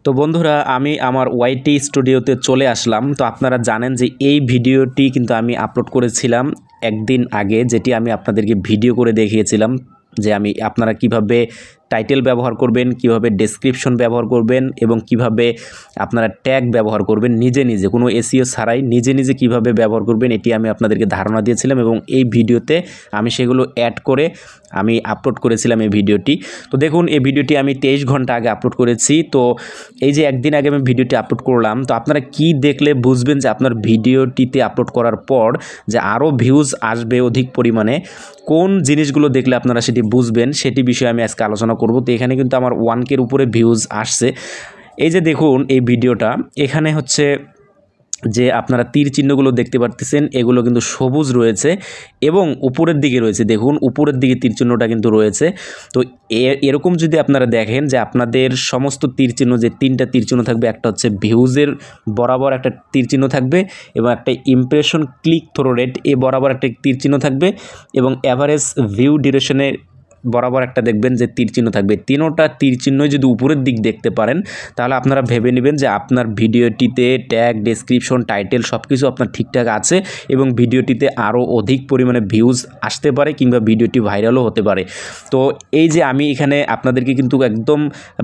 তো বন্ধুরা আমি আমার ওয়াইটি স্টুডিওতে চলে আসলাম। তো আপনারা জানেন যে এই ভিডিওটি কিন্তু আমি আপলোড করেছিলাম একদিন আগে, যেটি আমি আপনাদেরকে ভিডিও করে দেখিয়েছিলাম যে আমি আপনারা কিভাবে টাইটেল ব্যবহার করবেন, কিভাবে ডেসক্রিপশন ব্যবহার করবেন এবং কিভাবে আপনারা ট্যাগ ব্যবহার করবেন নিজে নিজে, কোনো এসইও ছাড়াই নিজে নিজে কিভাবে ব্যবহার করবেন এটি আমি আপনাদেরকে ধারণা দিয়েছিলাম এবং এই ভিডিওতে আমি সেগুলো অ্যাড করে আমি আপলোড করেছিলাম এই ভিডিওটি। তো দেখুন এই ভিডিওটি আমি 23 ঘন্টা আগে আপলোড করেছি। তো এই যে একদিন আগে আমি ভিডিওটি আপলোড করলাম, তো আপনারা কি দেখলে বুঝবেন যে আপনার ভিডিওটিতে আপলোড করার পর যে আরও ভিউজ আসবে অধিক পরিমাণে, কোন জিনিসগুলো দেখলে আপনারা সেটি বুঝবেন সেটি বিষয়ে আমি আজকে আলোচনা করব। তো এখানে কিন্তু আমার 1K উপরে ভিউজ আসছে। এই যে দেখুন এই ভিডিওটা, এখানে হচ্ছে যে আপনারা তীর চিহ্নগুলো দেখতে পারতেছেন, এগুলো কিন্তু সবুজ রয়েছে এবং উপরের দিকে রয়েছে, দেখুন উপরের দিকে তীর চিহ্নটা কিন্তু রয়েছে। তো এরকম যদি আপনারা দেখেন যে আপনাদের সমস্ত তীর চিহ্ন, যে 3টা তীর চিহ্ন থাকবে, একটা হচ্ছে ভিউজের বরাবর একটা তীর চিহ্ন থাকবে এবং একটা ইমপ্রেশন ক্লিক থ্রো রেট এ বরাবর একটা তীর চিহ্ন থাকবে এবং অ্যাভারেজ ভিউ ডিউরেশনের বরাবর একটা দেখবেন যে তীর চিহ্ন থাকবে। তিনোটা তীর চিহ্নই যদি উপরের দিক দেখতে পারেন তাহলে আপনারা ভেবে নেবেন যে আপনার ভিডিওটিতে ট্যাগ, ডেসক্রিপশন, টাইটেল সব কিছু আপনার ঠিকঠাক আছে এবং ভিডিওটিতে আরও অধিক পরিমাণে ভিউজ আসতে পারে কিংবা ভিডিওটি ভাইরালও হতে পারে। তো এই যে আমি এখানে আপনাদেরকে কিন্তু একদম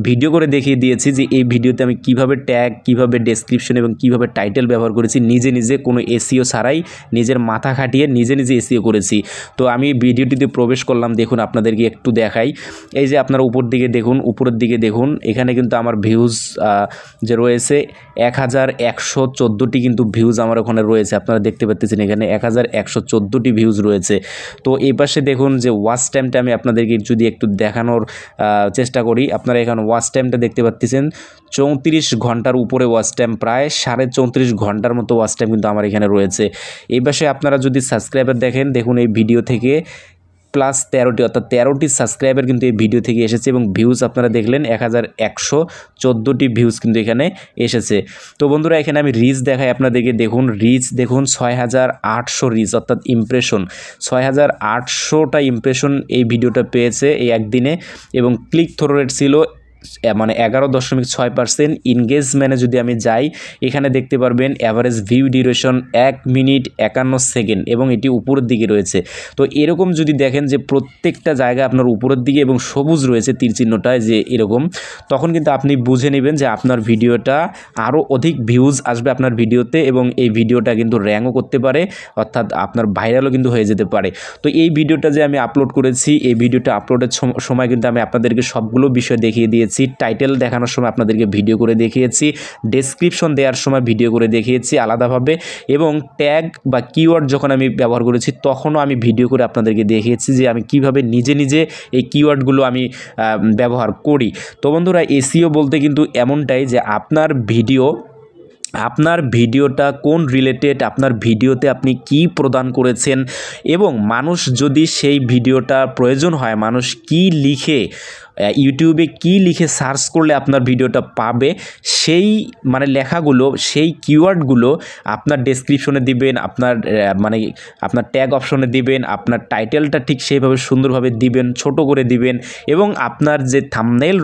ভিডিও করে দেখিয়ে দিয়েছি যে এই ভিডিওতে আমি কিভাবে ট্যাগ, কিভাবে ডেসক্রিপশন এবং কিভাবে টাইটেল ব্যবহার করেছি নিজে নিজে, কোনো এসইও ছাড়াই নিজের মাথা খাটিয়ে নিজে নিজে এসইও করেছি। তো আমি ভিডিওটিতে প্রবেশ করলাম, দেখুন আপনাদেরকে একটু দেখাই। এই যে আপনারা উপর দিকে দেখুন, উপরের দিকে দেখুন, এখানে কিন্তু আমার ভিউজ যে রয়েছে 1114টি কিন্তু ভিউজ আমার ওখানে রয়েছে। আপনারা দেখতে পাচ্ছেন এখানে 1114টি ভিউজ রয়েছে। তো এই পাশে দেখুন যে ওয়াচ টাইমটা আমি আপনাদেরকে যদি একটু দেখানোর চেষ্টা করি, আপনারা এখানে ওয়াচ টাইমটা দেখতে পাচ্ছেন 34 ঘন্টার উপরে ওয়াচ টাইম, প্রায় 34.5 ঘন্টার মতো ওয়াচ টাইম কিন্তু আমার এখানে রয়েছে। এই পাশে আপনারা যদি সাবস্ক্রাইবার দেখেন, দেখুন এই ভিডিও থেকে প্লাস 13টি, অর্থাৎ 13টি সাবস্ক্রাইবার কিন্তু এই ভিডিও থেকে এসেছে এবং ভিউজ আপনারা দেখলেন 1114টি ভিউজ কিন্তু এখানে এসেছে। তো বন্ধুরা এখানে আমি রিচ দেখাই আপনাদেরকে, দেখুন রিচ দেখুন 6800 রিচ, অর্থাৎ ইমপ্রেশন 6800টা ইমপ্রেশন এই ভিডিওটা পেয়েছে এই একদিনে এবং ক্লিক থ্রো রেট ছিল মানে 11.6%। ইনগেজমেন্টে যদি আমি যাই, এখানে দেখতে পারবেন average view duration 1 minute 51 second এবং এটি উপরের দিকে রয়েছে। তো এরকম যদি দেখেন যে প্রত্যেকটা জায়গায় আপনার উপরের দিকে এবং সবুজ রয়েছে তীর চিহ্নটায় যে এরকম, তখন কিন্তু আপনি বুঝে নেবেন যে আপনার ভিডিওটা আরও অধিক ভিউজ আসবে আপনার ভিডিওতে এবং এই ভিডিওটা কিন্তু র্যাঙ্কও করতে পারে, অর্থাৎ আপনার ভাইরালও কিন্তু হয়ে যেতে পারে। তো এই ভিডিওটা যে আমি আপলোড করেছি, এই ভিডিওটা আপলোডের সময় কিন্তু আমি আপনাদেরকে সবগুলো বিষয় দেখিয়ে দিয়েছি। টাইটেল দেখানোর সময় আপনাদেরকে ভিডিও করে দেখিয়েছি, ডেসক্রিপশন দেওয়ার সময় ভিডিও করে দেখিয়েছি আলাদাভাবে এবং ট্যাগ বা কিওয়ার্ড যখন আমি ব্যবহার করেছি তখনও আমি ভিডিও করে আপনাদেরকে দেখিয়েছি যে আমি কিভাবে নিজে নিজে এই কিওয়ার্ডগুলো আমি ব্যবহার করি। তো বন্ধুরা এসইও বলতে কিন্তু এমনটাই যে আপনার ভিডিওটা কোন রিলেটেড, আপনার ভিডিওতে আপনি কি প্রদান করেছেন এবং মানুষ যদি সেই ভিডিওটা প্রয়োজন হয়, মানুষ কি লিখে ইউটিউবে কি লিখে সার্চ করলে আপনার ভিডিওটা পাবে, সেই মানে লেখাগুলো, সেই কিওয়ার্ডগুলো আপনার ডেসক্রিপশনে দিবেন, আপনার ট্যাগ অপশনে দিবেন, আপনার টাইটেলটা ঠিক সেইভাবে সুন্দরভাবে দিবেন, ছোট করে দিবেন এবং আপনার যে থাম্বনেল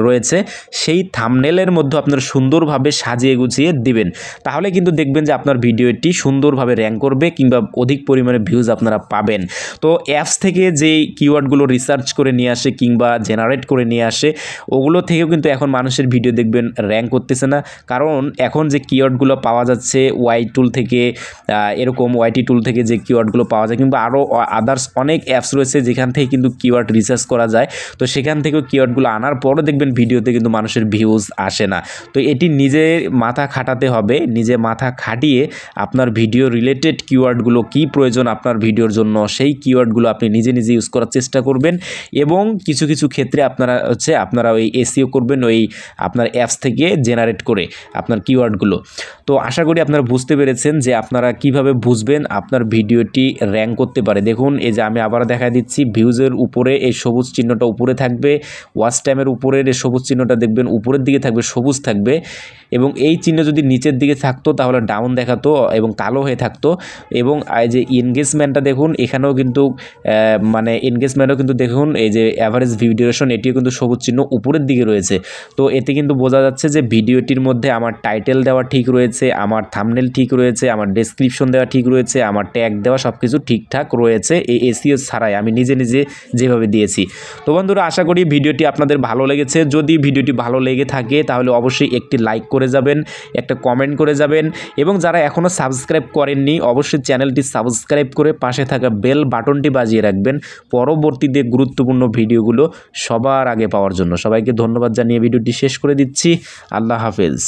রয়েছে সেই থাম্বনেলের মধ্যে আপনার সুন্দরভাবে সাজিয়ে গুছিয়ে দিবেন। তাহলে কিন্তু দেখবেন যে আপনার ভিডিওটি সুন্দরভাবে র্যাঙ্ক করবে কিংবা অধিক পরিমাণে ভিউজ আপনারা পাবেন। তো অ্যাপস থেকে যে কিওয়ার্ডগুলো রিসার্চ করে নিয়ে আসে কিংবা জেনারেট করে নিয়ে আসে, ওগুলো থেকেও কিন্তু এখন মানুষের ভিডিও দেখবেন র্যাঙ্ক করতেছে না, কারণ এখন যে কিওয়ার্ডগুলো পাওয়া যাচ্ছে ওয়াই টুল থেকে, এরকম ওয়াইটি টুল থেকে যে কিওয়ার্ডগুলো পাওয়া যায় কিংবা আরও আদার্স অনেক অ্যাপস রয়েছে যেখান থেকে কিন্তু কিওয়ার্ড রিসার্চ করা যায়। তো সেখান থেকেও কিওয়ার্ডগুলো আনার পরও দেখবেন ভিডিওতে কিন্তু মানুষের ভিউজ আসে না। তো এটি নিজে মাথা খাটাতে হবে, নিজে মাথা খাটিয়ে আপনার ভিডিও রিলেটেড কিওয়ার্ডগুলো কি প্রয়োজন আপনার ভিডিওর জন্য, সেই কিওয়ার্ডগুলো আপনি নিজে নিজে ইউজ করার চেষ্টা করবেন এবং কিছু কিছু ক্ষেত্রে আপনারা ওই এসইও করবেন ওই আপনার অ্যাপস থেকে জেনারেট করে আপনার কিওয়ার্ডগুলো। তো আশা করি আপনারা বুঝতে পেরেছেন যে আপনারা কিভাবে বুঝবেন আপনার ভিডিওটি র্যাঙ্ক করতে পারে। দেখুন এই যে আমি আবার দেখা দিচ্ছি, ভিউজের উপরে এই সবুজ চিহ্নটা উপরে থাকবে, ওয়াচ টাইমের উপরের এই সবুজ চিহ্নটা দেখবেন উপরের দিকে থাকবে, সবুজ থাকবে এবং এই চিহ্ন যদি নিচের দিকে থাকতো তাহলে ডাউন দেখাতো এবং কালো হয়ে থাকতো। এবং এই যে এনগেজমেন্টটা দেখুন, এখানেও কিন্তু মানে এনগেজমেন্টও কিন্তু দেখুন এই যে অ্যাভারেজ ভিউ ডিউরেশন, এটিও কিন্তু সবুজ চিহ্ন উপরের দিকে রয়েছে। তো এতে কিন্তু বোঝা যাচ্ছে যে ভিডিওটির মধ্যে আমার টাইটেল দেওয়া ঠিক রয়েছে, আমার থাম্বনেল ঠিক রয়েছে, আমার ডেসক্রিপশন দেওয়া ঠিক রয়েছে, আমার ট্যাগ দেওয়া সব কিছু ঠিকঠাক রয়েছে এই এসইও ছাড়াই আমি নিজে নিজে যেভাবে দিয়েছি। তো বন্ধুরা, আশা করি ভিডিওটি আপনাদের ভালো লেগেছে। যদি ভিডিওটি ভালো লেগে থাকে তাহলে অবশ্যই একটি লাইক করে যাবেন, একটা কমেন্ট করে যাবেন, এবং যারা এখনও সাবস্ক্রাইব করেননি অবশ্যই চ্যানেলটি সাবস্ক্রাইব করে পাশে থাকা বেল বাটনটি বাজিয়ে রাখবেন পরবর্তীতে গুরুত্বপূর্ণ ভিডিওগুলো সবার আগে পাওয়ার জন্য। সবাইকে ধন্যবাদ জানিয়ে ভিডিওটি শেষ করে দিচ্ছি। আল্লাহ হাফেজ।